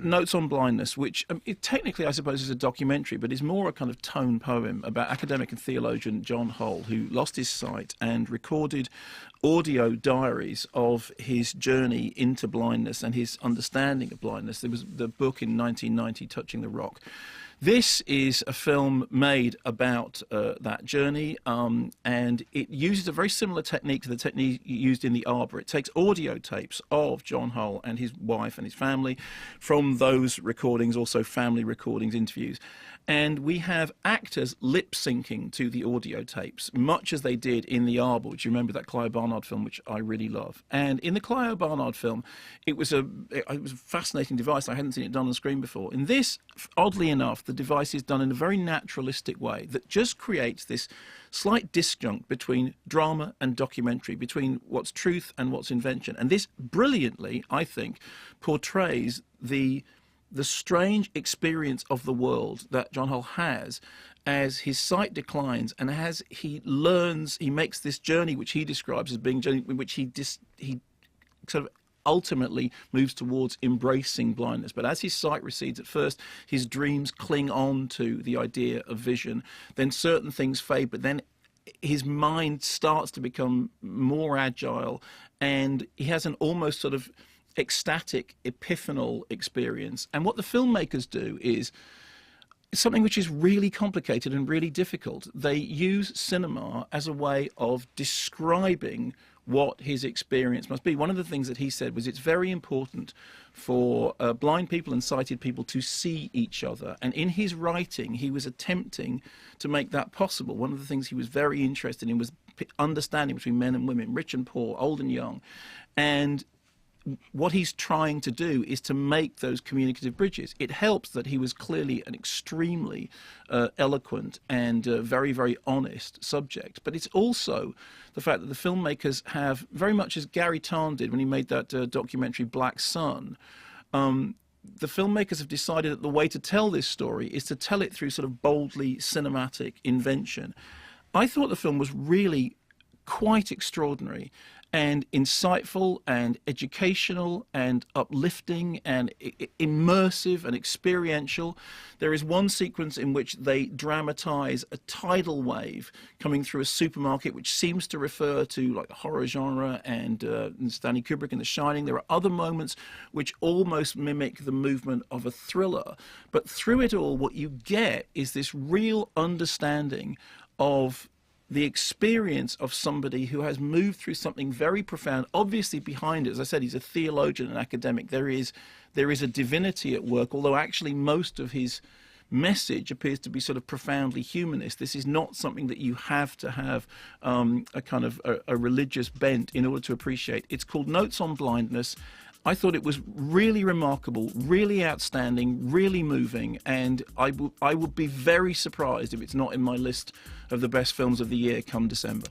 Notes on Blindness, which technically I suppose is a documentary, but is more a kind of tone poem about academic and theologian John Hull, who lost his sight and recorded audio diaries of his journey into blindness and his understanding of blindness. There was the book in 1990, Touching the Rock. This is a film made about that journey, and it uses a very similar technique to the technique used in The Arbor. It takes audio tapes of John Hull and his wife and his family from those recordings, also family recordings, interviews. And we have actors lip-syncing to the audio tapes, much as they did in The Arbor, which you remember, that Clive Barnard film, which I really love. And in the Clive Barnard film, it was a fascinating device. I hadn't seen it done on screen before. In this, oddly enough, the device is done in a very naturalistic way that just creates this slight disjunct between drama and documentary, between what's truth and what's invention. And this brilliantly, I think, portrays the strange experience of the world that John Hull has as his sight declines and as he learns, he makes this journey which he describes as being a journey in which he sort of ultimately moves towards embracing blindness. But as his sight recedes, at first his dreams cling on to the idea of vision, then certain things fade, but then his mind starts to become more agile, and he has an almost sort of ecstatic, epiphanal experience. And what the filmmakers do is something which is really complicated and really difficult. They use cinema as a way of describing what his experience must be. One of the things that he said was it's very important for blind people and sighted people to see each other. And in his writing, he was attempting to make that possible. One of the things he was very interested in was understanding between men and women, rich and poor, old and young. And what he's trying to do is to make those communicative bridges. It helps that he was clearly an extremely eloquent and very, very honest subject. But it's also the fact that the filmmakers have, very much as Gary Tarn did when he made that documentary Black Sun, the filmmakers have decided that the way to tell this story is to tell it through sort of boldly cinematic invention. I thought the film was really quite extraordinary and insightful and educational and uplifting and immersive and experiential. There is one sequence in which they dramatize a tidal wave coming through a supermarket, which seems to refer to like the horror genre and Stanley Kubrick in The Shining. There are other moments which almost mimic the movement of a thriller. But through it all, what you get is this real understanding of the experience of somebody who has moved through something very profound. Obviously behind it, as I said, he's a theologian and academic. There is a divinity at work, although actually most of his message appears to be sort of profoundly humanist. This is not something that you have to have a kind of a religious bent in order to appreciate. It's called Notes on Blindness. I thought it was really remarkable, really outstanding, really moving, and I would be very surprised if it's not in my list of the best films of the year come December.